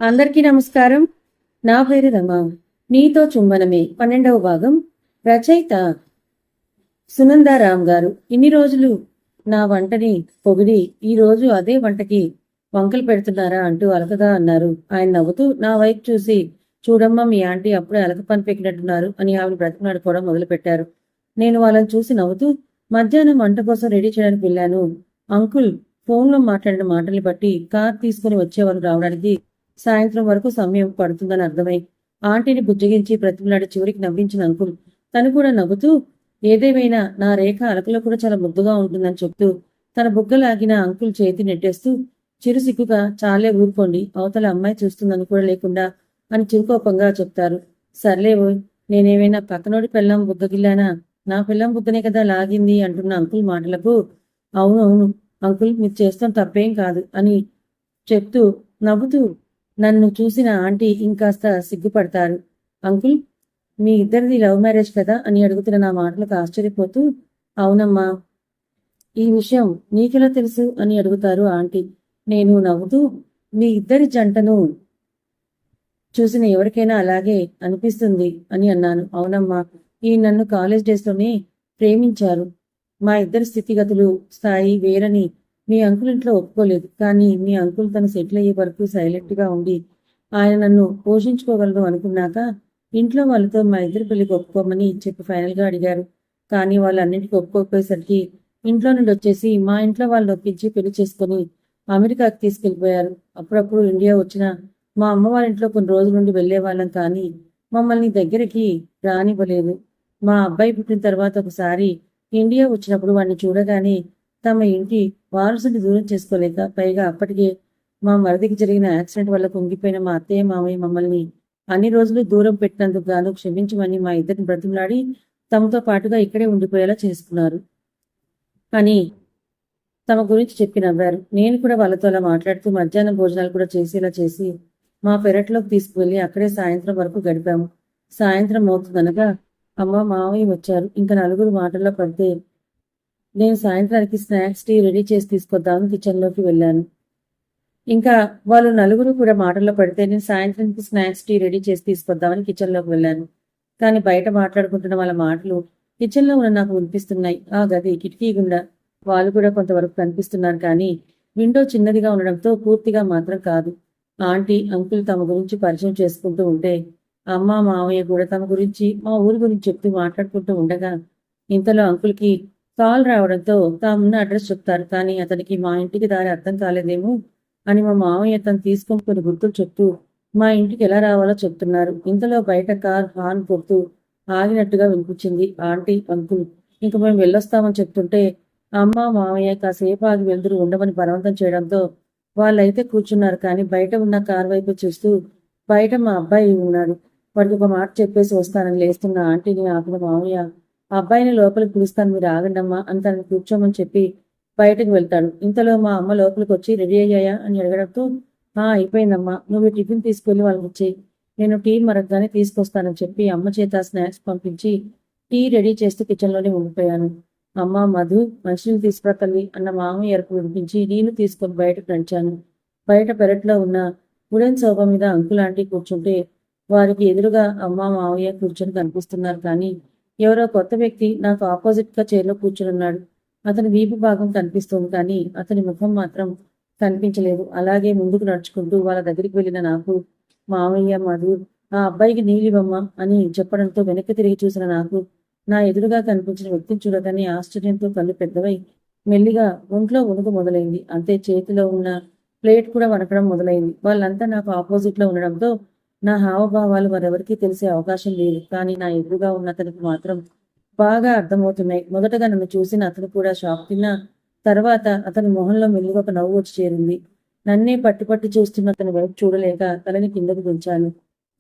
అందరికీ నమస్కారం. నా పేరు రమ. నీతో చుంబనమే 12వ భాగం. రచయిత సునందారాం గారు. ఇన్ని రోజులు నా వంటని పొగిడి ఈరోజు అదే వంటకి వంకలు పెడుతున్నారా అంటూ అలకగా అన్నారు. ఆయన నవ్వుతూ నా వైపు చూసి, చూడమ్మా మీ ఆంటీ అప్పుడే అలక పని పెక్కినట్టున్నారు అని ఆవిడ బ్రతిమలాడుకోవడం మొదలుపెట్టారు. నేను వాళ్ళని చూసి నవ్వుతూ మధ్యాహ్నం వంట కోసం రెడీ చేయడానికి వెళ్ళాను. అంకుల్ ఫోన్లో మాట్లాడిన మాటల్ని బట్టి కార్ తీసుకుని వచ్చేవారు రావడానికి సాయంత్రం వరకు సమయం పడుతుందని అర్థమై ఆంటీని బుజ్జగించి బ్రతిమలాడి చివరికి నవ్వించిన అంకుల్ తను కూడా నవ్వుతూ ఏదేమైనా నా రేఖ అలకలో కూడా చాలా ముద్దుగా ఉంటుందని చెప్తూ తన బుగ్గలాగిన అంకుల్ చేతి నెట్టేస్తూ చిరు సిగ్గుగా చాలే ఊరుకోండి అవతల అమ్మాయి చూస్తుందని కూడా లేకుండా అని చిరుకోపంగా చెప్తారు. సర్లేవో నేనేమైనా పక్కనోడి పెళ్ళం బుగ్గగిల్లానా? నా పిల్లం బుగ్గనే కదా లాగింది అంటున్న అంకుల్ మాటలకు అవును అంకుల్ మీరు చేస్తాం తప్పేం కాదు అని చెప్తూ నవ్వుతూ నన్ను చూసిన ఆంటీ ఇంకాస్త సిగ్గుపడతారు. అంకుల్ మీ ఇద్దరిది లవ్ మ్యారేజ్ కదా అని అడుగుతున్న నా మాటలకు ఆశ్చర్యపోతూ అవునమ్మా, ఈ విషయం నీకెలా తెలుసు అని అడుగుతారు ఆంటీ. నేను నవ్వుతూ మీ ఇద్దరి జంటను చూసిన ఎవరికైనా అలాగే అనిపిస్తుంది అని అన్నాను. అవునమ్మా, ఈ నన్ను కాలేజ్ డేస్లోనే ప్రేమించారు. మా ఇద్దరి స్థితిగతులు స్థాయి వేరని మీ అంకుల్ ఇంట్లో ఒప్పుకోలేదు. కానీ మీ అంకుల్ తను సెటిల్ అయ్యే వరకు సైలెంట్గా ఉండి ఆయన నన్ను పోషించుకోగలరు అనుకున్నాక ఇంట్లో వాళ్ళతో మా ఇద్దరి పెళ్లికి ఒప్పుకోమని చెప్పి ఫైనల్గా అడిగారు. కానీ వాళ్ళు అన్నింటికి ఒప్పుకోకపోయేసరికి ఇంట్లో నుండి వచ్చేసి మా ఇంట్లో వాళ్ళు ఒప్పించి పెళ్లి చేసుకుని అమెరికాకి తీసుకెళ్లిపోయారు. అప్పుడప్పుడు ఇండియా వచ్చిన మా అమ్మ వాళ్ళ ఇంట్లో కొన్ని రోజుల నుండి వెళ్లే వాళ్ళం కానీ మమ్మల్ని దగ్గరికి రానివ్వలేదు. మా అబ్బాయి పుట్టిన తర్వాత ఒకసారి ఇండియా వచ్చినప్పుడు వాడిని చూడగానే తమ ఇంటి వారసుని దూరం చేసుకోలేక పైగా అప్పటికే మా మరిదికి జరిగిన యాక్సిడెంట్ వల్ల కుంగిపోయిన మా అత్తయ్య మామయ్య మమ్మల్ని అన్ని రోజులు దూరం పెట్టినందుకు గాను క్షమించమని మా ఇద్దరిని బ్రతిమలాడి తమతో పాటుగా ఇక్కడే ఉండిపోయేలా చేసుకున్నారు అని తమ గురించి చెప్పి నవ్వారు. నేను కూడా వాళ్ళతో అలా మాట్లాడుతూ మధ్యాహ్నం భోజనాలు కూడా చేసేలా చేసి మా పెరట్లోకి తీసుకువెళ్ళి అక్కడే సాయంత్రం వరకు గడిపాము. సాయంత్రం అవుతుందనగా అమ్మ మావయ్య వచ్చారు. ఇంకా నలుగురు మాటల్లో పడితే నేను సాయంత్రానికి స్నాక్స్ టీ రెడీ చేసి తీసుకొద్దామని కిచెన్లోకి వెళ్ళాను. ఇంకా వాళ్ళు నలుగురు కూడా మాటల్లో పడితే నేను సాయంత్రానికి స్నాక్స్ టీ రెడీ చేసి తీసుకొద్దామని కిచెన్లోకి వెళ్ళాను. కానీ బయట మాట్లాడుకుంటున్న వాళ్ళ మాటలు కిచెన్లో ఉన్న నాకు వినిపిస్తున్నాయి. ఆ గది కిటికీ గుండా వాళ్ళు కూడా కొంతవరకు కనిపిస్తున్నారు. కానీ విండో చిన్నదిగా ఉండడంతో పూర్తిగా మాత్రం కాదు. ఆంటీ అంకుల్ తమ గురించి పరిచయం చేసుకుంటూ ఉంటే అమ్మ మావయ్య కూడా తమ గురించి మా ఊరి గురించి చెప్తూ మాట్లాడుకుంటూ ఉండగా ఇంతలో అంకుల్కి కాల్ రావడంతో తామున్న అడ్రస్ చెప్తారు. కానీ అతనికి మా ఇంటికి దారి అర్థం కాలేదేమో అని మా మామయ్య తను తీసుకొని కొన్ని గుర్తులు చెప్తూ మా ఇంటికి ఎలా రావాలో చెప్తున్నారు. ఇంతలో బయట కార్ హార్న్ కొడుతూ ఆగినట్టుగా వినిపించింది. ఆంటీ అంకుల్ ఇంక మేము వెళ్ళొస్తామని చెప్తుంటే అమ్మ మామయ్య కాసేపు ఆగి వెళ్తురు ఉండమని బలవంతం చేయడంతో వాళ్ళైతే కూర్చున్నారు. కానీ బయట ఉన్న కార్ వైపు చూస్తూ బయట మా అబ్బాయి ఉన్నాడు. వాడికి ఒక మాట చెప్పేసి వస్తానని లేస్తున్న ఆంటీని ఆపిన మామయ్య అబ్బాయిని లోపలికి పిలుస్తాను మీరు ఆగండమ్మా అని తనని కూర్చోమని చెప్పి బయటకు వెళ్తాడు. ఇంతలో మా అమ్మ లోపలికి వచ్చి రెడీ అయ్యాయా అని అడగడంతో అయిపోయిందమ్మా, నువ్వు టిఫిన్ తీసుకెళ్లి వాళ్ళకి ఇచ్చేయి, నేను టీ మరగ్గానే తీసుకొస్తానని చెప్పి అమ్మ చేత స్నాక్స్ పంపించి టీ రెడీ చేస్తూ కిచెన్లోనే ఉండిపోయాను. అమ్మ మధు మనుషులు తీసుకురా తల్లి అన్న మామయ్య ఎరుపు వినిపించి నీళ్లు తీసుకొని బయటకు నడిచాను. బయట పెరట్లో ఉన్న వుడెన్ సోఫా మీద అంకుల్ ఆంటీ కూర్చుంటే వారికి ఎదురుగా అమ్మ మామయ్య కూర్చొని కనిపిస్తున్నారు. కానీ ఎవరో కొత్త వ్యక్తి నాకు ఆపోజిట్గా చైర్లో కూర్చున్నాడు. అతని వీపు భాగం కనిపిస్తుంది కానీ అతని ముఖం మాత్రం కనిపించలేదు. అలాగే ముందుకు నడుచుకుంటూ వాళ్ళ దగ్గరికి వెళ్ళిన నాకు మామయ్య మధు ఆ అబ్బాయికి నీళ్ళివ్వమ్మ అని చెప్పడంతో వెనక్కి తిరిగి చూసిన నాకు నా ఎదురుగా కనిపించిన వ్యక్తిని చూడగానే ఆశ్చర్యంతో కళ్ళు పెద్దవై మెల్లిగా ఒంట్లో వణుకు మొదలైంది. అంతే చేతిలో ఉన్న ప్లేట్ కూడా వణకడం మొదలైంది. వాళ్ళంతా నాకు ఆపోజిట్లో ఉండడంతో నా హావభావాలు మరెవరికీ తెలిసే అవకాశం లేదు. కానీ నా ఎదురుగా ఉన్న అతనికి మాత్రం బాగా అర్థమవుతున్నాయి. మొదటగా నన్ను చూసిన అతను కూడా షాక్ తిన్న తర్వాత అతని మొహంలో మెల్లిగా ఒక నవ్వు వచ్చి చేరింది. నన్నే పట్టి పట్టి చూస్తున్న అతని వైపు చూడలేక తలని కిందకు దించాను.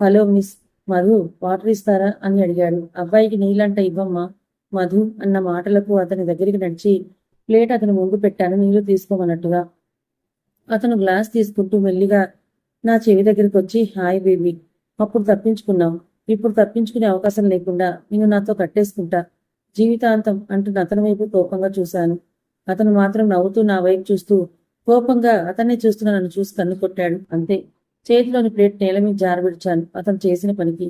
హలో మిస్ మధు, వాటర్ ఇస్తారా అని అడిగాడు. అబ్బాయికి నీళ్ళంట ఇవ్వమ్మా మధు అన్న మాటలకు అతని దగ్గరికి నడిచి ప్లేట్ అతని ముందు పెట్టాను నీళ్లు తీసుకోమన్నట్టుగా. అతను గ్లాస్ తీసుకుంటూ మెల్లిగా నా చెవి దగ్గరికి వచ్చి హాయ్ బేబీ, అప్పుడు తప్పించుకున్నావు, ఇప్పుడు తప్పించుకునే అవకాశం లేకుండా నేను నాతో కట్టేసుకుంటా జీవితాంతం అంటున్న అతని వైపు కోపంగా చూశాను. అతను మాత్రం నవ్వుతూ నా వైపు చూస్తూ కోపంగా అతన్ని చూస్తున్న నన్ను చూసి కన్ను కొట్టాడు. అంతే, చేతిలోని ప్లేట్ నేల మీద జారవిడిచాను అతను చేసిన పనికి.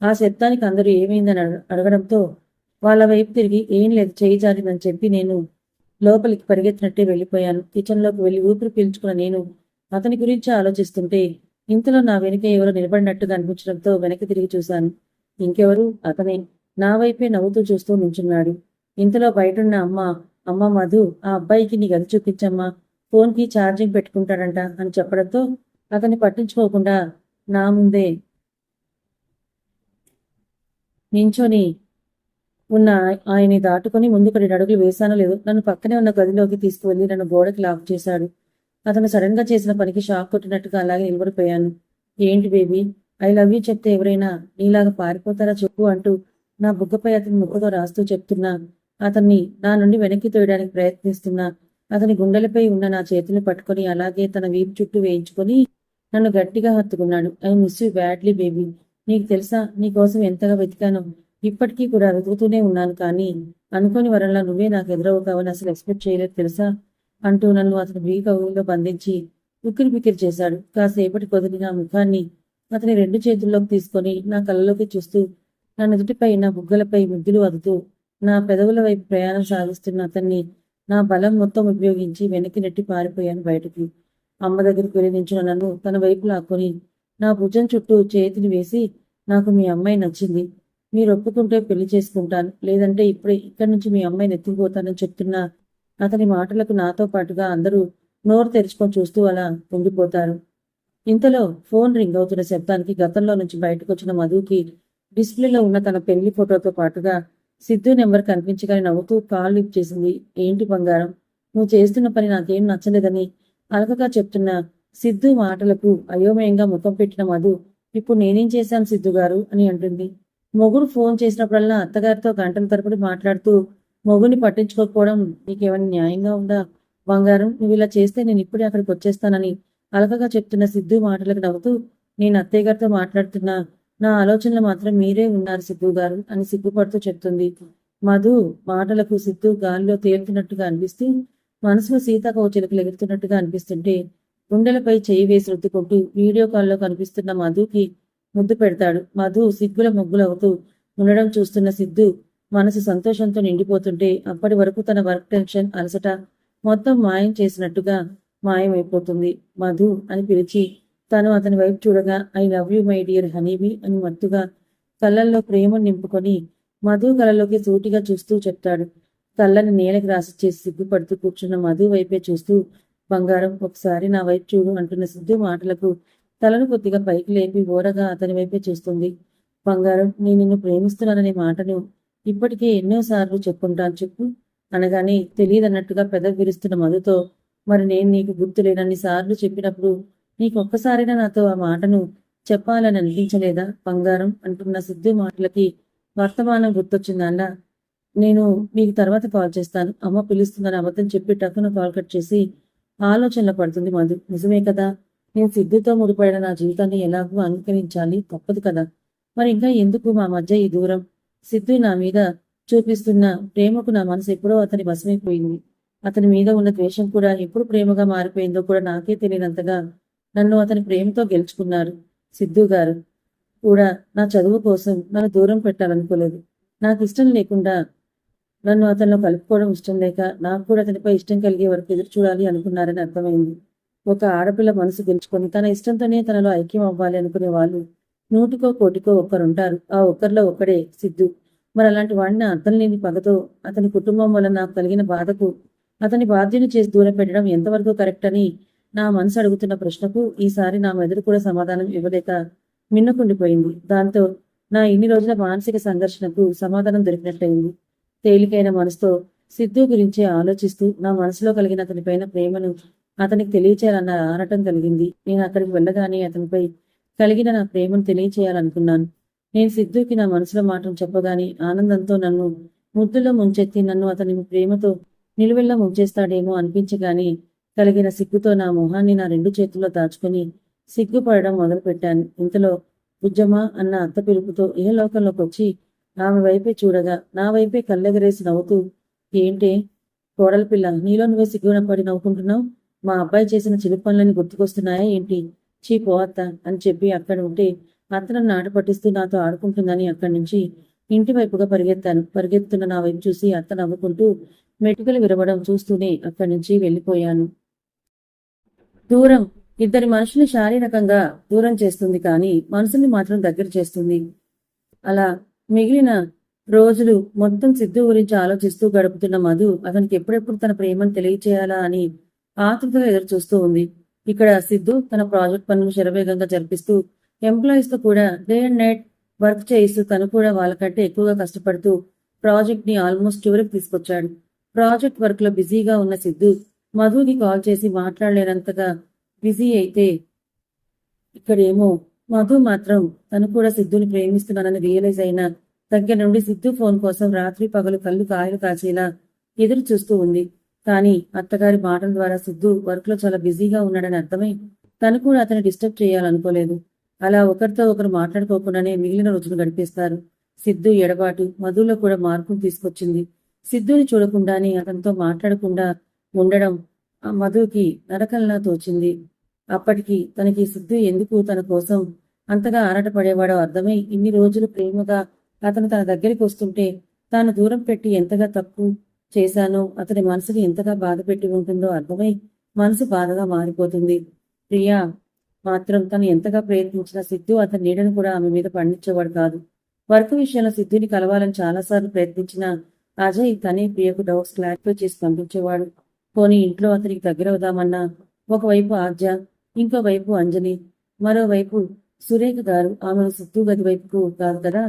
ఆ శబ్దానికి అందరూ ఏమైందని అడగడంతో వాళ్ళ వైపు తిరిగి ఏం లేదు చేయి జారిందని చెప్పి నేను లోపలికి పరిగెత్తినట్టే వెళ్ళిపోయాను. కిచెన్లోకి వెళ్ళి ఊపిరి పీల్చుకున్న నేను అతని గురించి ఆలోచిస్తుంటే ఇంతలో నా వెనుక ఎవరో నిలబడినట్టుగా అనిపించడంతో వెనక్కి తిరిగి చూశాను. ఇంకెవరు? అతనే. నా వైపే నవ్వుతూ చూస్తూ నించున్నాడు. ఇంతలో బయటున్న అమ్మ మధు, ఆ అబ్బాయికి నీ గది చూపించమ్మా, ఫోన్కి ఛార్జింగ్ పెట్టుకుంటాడంట అని చెప్పడంతో అతన్ని పట్టించుకోకుండా నా ముందే నించొని ఉన్న ఆయన్ని దాటుకుని ముందుకు 2 అడుగులు వేశానో లేదో నన్ను పక్కనే ఉన్న గదిలోకి తీసుకువెళ్లి నన్ను గోడకి లాక్ చేశాడు. అతను సడన్ గా చేసిన పనికి షాక్ కొట్టినట్టుగా అలాగే నిలబడిపోయాను. ఏంటి బేబీ, ఐ లవ్ యూ చెప్తే ఎవరైనా నీలాగా పారిపోతారా చెప్పు అంటూ నా బుగ్గపై అతని ముక్కుతో రాస్తూ చెప్తున్నా. అతన్ని నా నుండి వెనక్కి తోయడానికి ప్రయత్నిస్తున్నా. అతని గుండెలపై ఉన్న నా చేతులు పట్టుకొని అలాగే తన వీపు చుట్టూ వేయించుకొని నన్ను గట్టిగా హత్తుకున్నాడు. I miss you badly baby. నీకు తెలుసా నీకోసం ఎంతగా వెతికానో. ఇప్పటికీ కూడా వెతుకుతూనే ఉన్నాను, కానీ అనుకోని వరంలా నువ్వే నాకు ఎదురవుతావని అసలు ఎక్స్పెక్ట్ చేయలేదు తెలుసా అంటూ నన్ను అతని వీక ఊరిలో బంధించి ఉక్కిరి బిక్కిరి చేశాడు. కాసేపటి కొద్ది నా ముఖాన్ని అతని 2 చేతుల్లోకి తీసుకొని నా కళ్ళలోకి చూస్తూ నా నుదుటిపై నా బుగ్గలపై ముద్దులు వదుతూ నా పెదవుల వైపు ప్రయాణం సాగిస్తున్న అతన్ని నా బలం మొత్తం ఉపయోగించి వెనక్కి నెట్టి పారిపోయాను బయటకి. అమ్మ దగ్గరికి వెళ్ళి నించున్న నన్ను తన వైపు లాక్కొని నా భుజం చుట్టూ చేతిని వేసి, నాకు మీ అమ్మాయి నచ్చింది, మీరు ఒప్పుకుంటే పెళ్లి చేసుకుంటాను, లేదంటే ఇప్పుడే ఇక్కడి నుంచి మీ అమ్మాయిని ఎత్తుకుపోతానని చెప్తున్న అతని మాటలకు నాతో పాటుగా అందరూ నోరు తెరుచుకొని చూస్తూ అలా ఉండిపోతారు. ఇంతలో ఫోన్ రింగ్ అవుతున్న శబ్దానికి గతంలో నుంచి బయటకు వచ్చిన మధుకి డిస్ప్లేలో ఉన్న తన పెళ్లి ఫోటోతో పాటుగా సిద్ధు నెంబర్ కనిపించగానే నవ్వుతూ కాల్ లిఫ్ట్ చేసింది. ఏంటి బంగారం, నువ్వు చేస్తున్న పని నాకేం నచ్చలేదని అలకగా చెప్తున్న సిద్ధు మాటలకు అయోమయంగా ముఖం పెట్టిన మధు, ఇప్పుడు నేనేం చేశాను సిద్ధు గారు అని అంటుంది. మొగుడు ఫోన్ చేసినప్పుడల్లా అత్తగారితో గంటల తరపుడు మాట్లాడుతూ మొగుని పట్టించుకోకపోవడం నీకేమైనా న్యాయంగా ఉందా బంగారం? నువ్వు ఇలా చేస్తే నేను ఇప్పుడే అక్కడికి వచ్చేస్తానని అలకగా చెప్తున్న సిద్ధు మాటలకు నవ్వుతూ, నేను అత్తయ్య గారితో మాట్లాడుతున్నా, నా ఆలోచనలు మాత్రం మీరే ఉన్నారు సిద్ధు గారు అని సిగ్గుపడుతూ చెప్తుంది. మధు మాటలకు సిద్ధు గాలిలో తేలుతున్నట్టుగా అనిపిస్తూ మనసులో సీతాకోచిలకు ఎగురుతున్నట్టుగా అనిపిస్తుంటే గుండెలపై చేయి వేసి రుద్దుకుంటూ వీడియో కాల్లో కనిపిస్తున్న మధుకి ముద్దు పెడతాడు. మధు సిగ్గుల మొగ్గులవుతూ ఉండడం చూస్తున్న సిద్ధు మనసు సంతోషంతో నిండిపోతుంటే అప్పటి వరకు తన వర్క్ టెన్షన్ అలసట మొత్తం మాయం చేసినట్టుగా మాయమైపోతుంది. మధు అని పిలిచి తను అతని వైపు చూడగా I love you my dear honeybee అని మత్తుగా కళ్ళల్లో ప్రేమ నింపుకొని మధు కళ్ళలోకి సూటిగా చూస్తూ చెప్తాడు. కళ్ళని నేలకి రాసిచ్చేసి సిగ్గుపడుతూ కూర్చున్న మధు వైపే చూస్తూ, బంగారం ఒకసారి నా వైపు చూడు అంటున్న సిద్ధు మాటలకు తలను కొద్దిగా పైకి లేపి ఓరగా అతని వైపే చూస్తుంది. బంగారం, నేను నిన్ను ప్రేమిస్తున్నాననే మాటను ఇప్పటికే ఎన్నోసార్లు చెప్పుకుంటాను చెప్పు అనగానే తెలియదన్నట్టుగా పెదవి విరుస్తున్న మధుతో, మరి నేను నీకు గుర్తు లేనన్ని సార్లు చెప్పినప్పుడు నీకొక్కసారైనా నాతో ఆ మాటను చెప్పాలని అనిపించలేదా బంగారం అంటున్న సిద్ధు మాటలకి వర్తమానం గుర్తొచ్చిందల్లా. నేను మీకు తర్వాత కాల్ చేస్తాను, అమ్మ పిలుస్తుందని అబద్ధం చెప్పి టక్కున కాల్ కట్ చేసి ఆలోచనలో పడుతుంది మధు. నిజమే కదా, నేను సిద్ధుతో ముడిపడిన నా జీవితాన్ని ఎలాగో అనుకరించాలి, తప్పదు కదా, మరి ఇంకా ఎందుకు మా మధ్య ఈ దూరం? సిద్ధు నా మీద చూపిస్తున్న ప్రేమకు నా మనసు ఎప్పుడో అతని వశమైపోయింది. అతని మీద ఉన్న ద్వేషం కూడా ఎప్పుడు ప్రేమగా మారిపోయిందో కూడా నాకే తెలియనంతగా నన్ను అతని ప్రేమతో గెలుచుకున్నారు. సిద్ధు గారు కూడా నా చదువు కోసం నన్ను దూరం పెట్టాలనుకోలేదు. నాకు ఇష్టం లేకుండా నన్ను అతనిలో కలుపుకోవడం ఇష్టం లేక నాకు కూడా అతనిపై ఇష్టం కలిగే వరకు ఎదురు చూడాలి అనుకున్నారని అర్థమైంది. ఒక ఆడపిల్ల మనసు గెలుచుకొని తన ఇష్టంతోనే తనలో ఐక్యం అవ్వాలి అనుకునే వాళ్ళు 100కో 1,00,00,000 ఒక్కరుంటారు. ఆ ఒక్కరిలో ఒక్కడే సిద్ధు. మరి అలాంటి వాడిని అర్థం లేని పగతో అతని కుటుంబం వల్ల నాకు కలిగిన బాధకు అతని బాధ్యను చేసి దూరం పెట్టడం ఎంతవరకు కరెక్ట్ అని నా మనసు అడుగుతున్న ప్రశ్నకు ఈసారి నా మెదడు కూడా సమాధానం ఇవ్వలేక మిన్నుకుండిపోయింది. దాంతో నా ఇన్ని రోజుల మానసిక సంఘర్షణకు సమాధానం దొరికినట్లయింది. తేలికైన మనసుతో సిద్ధు గురించి ఆలోచిస్తూ నా మనసులో కలిగిన అతనిపైన ప్రేమను అతనికి తెలియచేయాలన్న ఆరాటం కలిగింది. నేను అక్కడికి వెళ్ళగానే అతనిపై కలిగిన నా ప్రేమను తెలియచేయాలనుకున్నాను. నేను సిద్ధుకి నా మనసులో మాటను చెప్పగానే ఆనందంతో నన్ను ముద్దులో ముంచెత్తి నన్ను అతని ప్రేమతో నిలువెల్లా ముంచేస్తాడేమో అనిపించగానే కలిగిన సిగ్గుతో నా మొహాన్ని నా 2 చేతుల్లో దాచుకుని సిగ్గుపడడం మొదలుపెట్టాను. ఇంతలో బుజ్జమ్మ అన్న అత్త పిలుపుతో లోకంలోకి వచ్చి ఆమె వైపే చూడగా నా వైపే కళ్ళెగరేసి నవ్వుతూ, ఏంటే కోడల పిల్ల, నీలో నువ్వే సిగ్గున పడి నవ్వుకుంటున్నావు? మా అబ్బాయి చేసిన చిలిపి పనులని గుర్తుకొస్తున్నాయా ఏంటి చీపో అత్త అని చెప్పి అక్కడ ఉంటే అత్తను నాట పట్టిస్తూ నాతో ఆడుకుంటుందని అక్కడి నుంచి ఇంటి వైపుగా పరిగెత్తాను. పరిగెత్తున్న నా వైపు చూసి అత్త నవ్వుకుంటూ మెటుకలు విరవడం చూస్తూనే అక్కడి నుంచి వెళ్ళిపోయాను. దూరం ఇద్దరి మనుషుల్ని శారీరకంగా దూరం చేస్తుంది కానీ మనసుని మాత్రం దగ్గర చేస్తుంది. అలా మిగిలిన రోజులు మొత్తం సిద్ధు గురించి ఆలోచిస్తూ గడుపుతున్న మధు అతనికి ఎప్పుడెప్పుడు తన ప్రేమను తెలియచేయాలా అని ఆతృతగా ఎదురు చూస్తూ ఉంది. ఇక్కడ సిద్ధు తన ప్రాజెక్ట్ పనులు శరవేగంగా జరిపిస్తూ ఎంప్లాయీస్ తో కూడా డే అండ్ నైట్ వర్క్ చేయిస్తూ తను కూడా వాళ్ళకంటే ఎక్కువగా కష్టపడుతూ ప్రాజెక్ట్ ని ఆల్మోస్ట్ చివరికి తీసుకొచ్చాడు. ప్రాజెక్ట్ వర్క్ లో బిజీగా ఉన్న సిద్ధు మధుకి కాల్ చేసి మాట్లాడలేనంతగా బిజీ అయితే ఇక్కడేమో మధు మాత్రం తను కూడా సిద్ధుని ప్రేమిస్తున్నానని రియలైజ్ అయిన దగ్గర నుండి సిద్ధు ఫోన్ కోసం రాత్రి పగలు కళ్ళు కాయలు కాచేలా ఎదురు చూస్తూ ఉంది. కానీ అత్తగారి మాటల ద్వారా సిద్ధు వర్క్ లో చాలా బిజీగా ఉన్నాడని అర్థమై తను కూడా అతన్ని డిస్టర్బ్ చేయాలనుకోలేదు. అలా ఒకరితో ఒకరు మాట్లాడుకోకుండానే మిగిలిన రోజులు గడిపేస్తారు. సిద్ధు ఎడబాటు మధులో కూడా మార్పును తీసుకొచ్చింది. సిద్ధుని చూడకుండానే అతనితో మాట్లాడకుండా ఉండడం ఆ మధుకి నరకంలా తోచింది. అప్పటికి తనకి సిద్ధు ఎందుకు తన కోసం అంతగా ఆరాటపడేవాడో అర్థమై ఇన్ని రోజులు ప్రేమగా అతను తన దగ్గరికి వస్తుంటే తాను దూరం పెట్టి ఎంతగా తప్పు చేశానో అతని మనసుని ఎంతగా బాధ పెట్టి ఉంటుందో అర్థమై మనసు బాధగా మారిపోతుంది. ప్రియా మాత్రం తను ఎంతగా ప్రయత్నించిన సిద్ధు అతని నీడను కూడా ఆమె మీద పండించేవాడు కాదు. వర్క్ విషయంలో సిద్ధుని కలవాలని చాలాసార్లు ప్రయత్నించిన అజయ్ తనే ప్రియకు డౌట్స్ క్లారిఫై చేసి పంపించేవాడు. పోనీ ఇంట్లో అతనికి దగ్గరవుదామన్నా ఒకవైపు ఆద్య, ఇంకోవైపు అంజలి, మరోవైపు సురేఖ గారు ఆమెను సిద్ధు గది వైపుకు కాదు కదా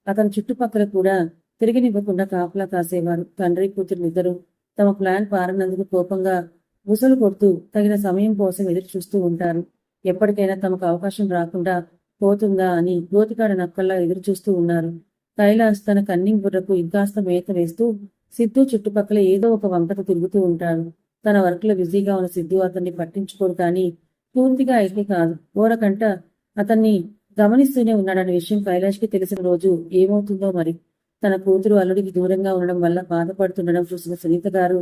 అతని చుట్టుపక్కల కూడా తిరిగినివ్వకుండా కాపలా కాసేవారు. తండ్రి కూతురునిద్దరూ తమ ప్లాన్ పారనందుకు కోపంగా బుసలు కొడుతూ తగిన సమయం కోసం ఎదురు చూస్తూ ఉంటారు. ఎప్పటికైనా తమకు అవకాశం రాకుండా పోతుందా అని గోతికాడ నక్కల్లా ఎదురు చూస్తూ ఉన్నారు. కైలాస్ తన కన్నింగ్ బుర్రకు ఇంకాస్త మేత వేస్తూ సిద్ధు చుట్టుపక్కల ఏదో ఒక వంకత తిరుగుతూ ఉంటాడు. తన వర్క్ లో బిజీగా ఉన్న సిద్ధు అతన్ని పట్టించుకోడు కానీ పూర్తిగా అయితే కాదు. ఓరకంట అతన్ని గమనిస్తూనే ఉన్నాడనే విషయం కైలాష్కి తెలిసిన రోజు ఏమవుతుందో మరి. తన కూతురు అల్లుడికి దూరంగా ఉండడం వల్ల బాధపడుతుండడం చూసిన సునీత గారు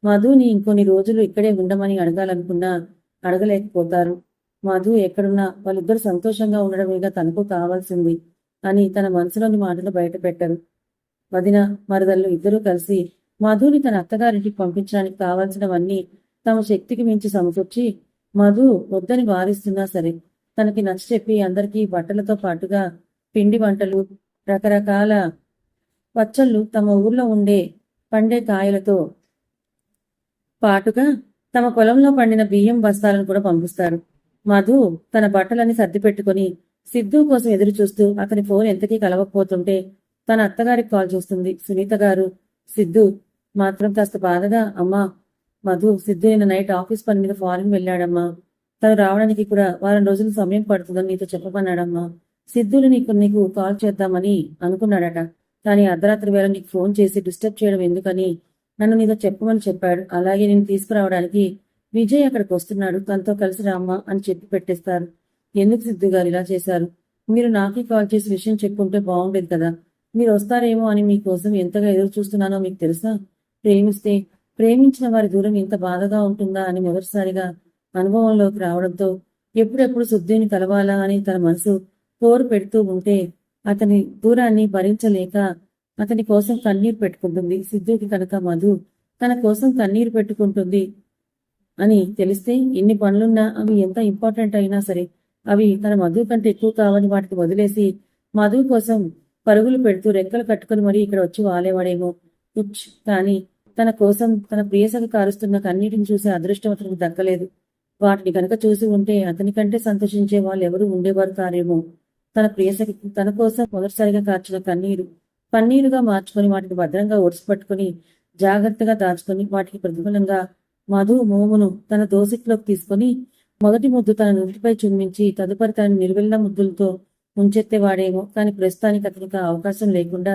మధుని ఇంకొన్ని రోజులు ఇక్కడే ఉండమని అడగాలనుకున్నా అడగలేకపోతారు. మధు ఎక్కడున్నా వాళ్ళిద్దరు సంతోషంగా ఉండడమేగా తనకు కావాల్సింది అని తన మనసులోని మాటలు బయట పెట్టరు. వదిన మరదళ్ళు ఇద్దరూ కలిసి మధుని తన అత్తగారింటికి పంపించడానికి కావాల్సినవన్నీ తమ శక్తికి మించి సమకూర్చి మధు వద్దని వారిస్తున్నా సరే తనకి నచ్చ చెప్పి అందరికీ బట్టలతో పాటుగా పిండి వంటలు, రకరకాల పచ్చళ్ళు, తమ ఊర్లో పండే కాయలతో పాటుగా తమ పొలంలో పండిన బియ్యం బస్తాలను కూడా పంపిస్తారు. మధు తన బట్టలని సర్ది పెట్టుకుని సిద్ధు కోసం ఎదురు చూస్తూ అతని ఫోన్ ఎంతకీ కలవకపోతుంటే తన అత్తగారికి కాల్ చేస్తుంది. సునీత గారు సిద్ధు మాత్రం కాస్త బాధగా, అమ్మా మధు సిద్ధు నిన్న నైట్ ఆఫీస్ పని మీద ఫారిన్ వెళ్ళాడమ్మా. తను రావడానికి కూడా వారం రోజులు సమయం పడుతుందని నీతో చెప్పమన్నాడమ్మా. సిద్ధుని నీకు కాల్ చేద్దామని అనుకున్నాడట. కానీ అర్ధరాత్రి వేళ నీకు ఫోన్ చేసి డిస్టర్బ్ చేయడం ఎందుకని నన్ను నీతో చెప్పమని చెప్పాడు. అలాగే నేను తీసుకురావడానికి విజయ్ అక్కడికి వస్తున్నాడు, తనతో కలిసి రామ్మా అని చెప్పి పెట్టేస్తారు. ఎందుకు సిద్ధు గారు ఇలా చేశారు? మీరు నాకే కాల్ చేసి విషయం చెప్పుకుంటే బాగుండేది కదా. మీరు వస్తారేమో అని మీకోసం ఎంతగా ఎదురు చూస్తున్నానో మీకు తెలుసా? ప్రేమిస్తే ప్రేమించిన వారి దూరం ఎంత బాధగా ఉంటుందా అని మొదటిసారిగా అనుభవంలోకి రావడంతో ఎప్పుడెప్పుడు సిద్ధుని కలవాలా అని తన మనసు పోరు పెడుతూ ఉంటే అతని దూరాన్ని భరించలేక అతని కోసం కన్నీరు పెట్టుకుంటుంది. సిద్ధుకి కనుక మధు తన కోసం కన్నీరు పెట్టుకుంటుంది అని తెలిస్తే ఎన్ని పనులున్నా అవి ఎంత ఇంపార్టెంట్ అయినా సరే అవి తన మధు కంటే ఎక్కువ కావని వాటికి వదిలేసి మధు కోసం పరుగులు పెడుతూ రెక్కలు కట్టుకుని మరీ ఇక్కడ వచ్చి వాలేవాడేమో. కానీ తన కోసం తన ప్రియసగ కారుస్తున్న కన్నీటిని చూసే అదృష్టం అతనికి దక్కలేదు. వాటిని కనుక చూసి ఉంటే అతని కంటే సంతోషించే వాళ్ళు ఎవరు ఉండేవారు కారేమో. తన ప్రియసకి తన కోసం మొదటిసారిగా కార్చిన పన్నీరుగా మార్చుకొని వాటిని భద్రంగా ఒడిసిపట్టుకుని జాగ్రత్తగా దాచుకొని వాటికి ప్రతిఫలంగా మధు మోమును తన దోసిట్లోకి తీసుకుని మొదటి ముద్దు తన నుడిపై చుమ్మించి తదుపరి తన నిలువెల్ల ముద్దులతో ముంచెత్తేవాడేమో. కానీ ప్రస్తుతానికి అతనికి అవకాశం లేకుండా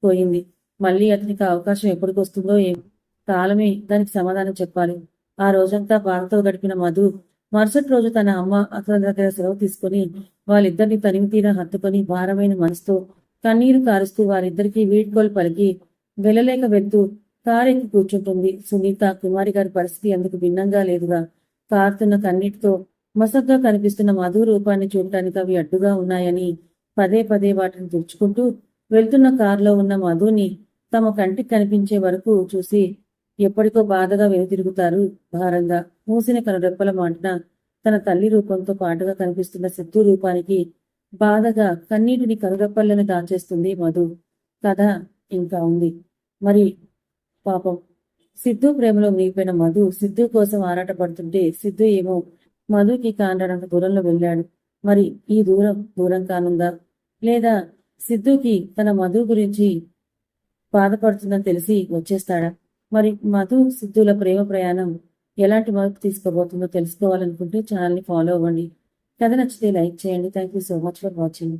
పోయింది. మళ్ళీ అతనికి అవకాశం ఎప్పటికొస్తుందో ఏమో. కాలమే దానికి సమాధానం చెప్పాలి. ఆ రోజంతా బాధతో గడిపిన మధు మరుసటి రోజు తన అమ్మ అతని దగ్గర సెలవు తీసుకుని వాళ్ళిద్దరిని తనివి తీరా హత్తుకొని భారమైన మనసుతో కన్నీరు కారుస్తూ వారిద్దరికీ వీడ్కోలు పలికి వెళ్ళలేక వెళ్తూ కారెక్కి కూర్చుంటుంది. సునీత కుమారి గారి పరిస్థితి అందుకు భిన్నంగా లేదుగా. కారుతున్న కన్నీటితో మసగ్గా కనిపిస్తున్న మధు రూపాన్ని చూడటానికి అవి అడ్డుగా ఉన్నాయని పదే పదే వాటిని తుడుచుకుంటూ వెళ్తున్న కారులో ఉన్న మధుని తమ కంటికి కనిపించే వరకు చూసి ఎప్పటికో బాధగా వెనుతిరుగుతారు భారంగా. మూసిన కనురెప్పల మాటన తన తల్లి రూపంతో పాటుగా కనిపిస్తున్న సిద్ధు రూపానికి బాధగా కన్నీటిని కనురెప్పలను దాచేస్తుంది మధు. కథ ఇంకా ఉంది. మరి పాపం సిద్ధు ప్రేమలో మునిగిపోయిన మధు సిద్ధు కోసం ఆరాటపడుతుంటే సిద్ధు ఏమో మధుకి కానరానంత దూరంలో వెళ్ళాడు. మరి ఈ దూరం కానుందా, లేదా సిద్ధుకి తన మధు గురించి బాధపడుతుందని తెలిసి వచ్చేస్తాడా? మరి మధు సిద్ధుల ప్రేమ ప్రయాణం ఎలాంటి మలుపు తీసుకోబోతుందో తెలుసుకోవాలనుకుంటే ఛానల్ని ఫాలో అవ్వండి. కథ నచ్చితే లైక్ చేయండి. Thank you so much for watching.